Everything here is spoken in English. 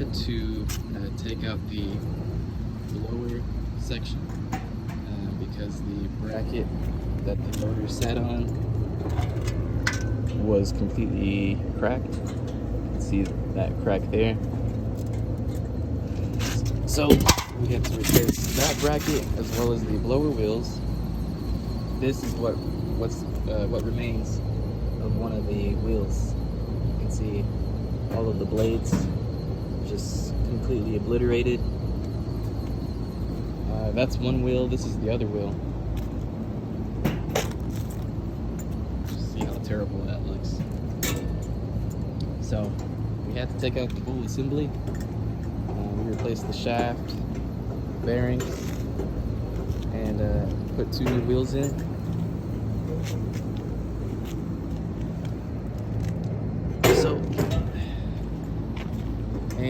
had to take out the lower section because the bracket that the motor sat on was completely cracked. You can see that crack there. So we had to replace that bracket as well as the blower wheels. This is what remains of one of the wheels. You can see all of the blades just completely obliterated. That's one wheel. This is the other wheel. Just see how terrible that looks. So we had to take out the whole assembly. We replaced the shaft, bearings, and put 2 new wheels in.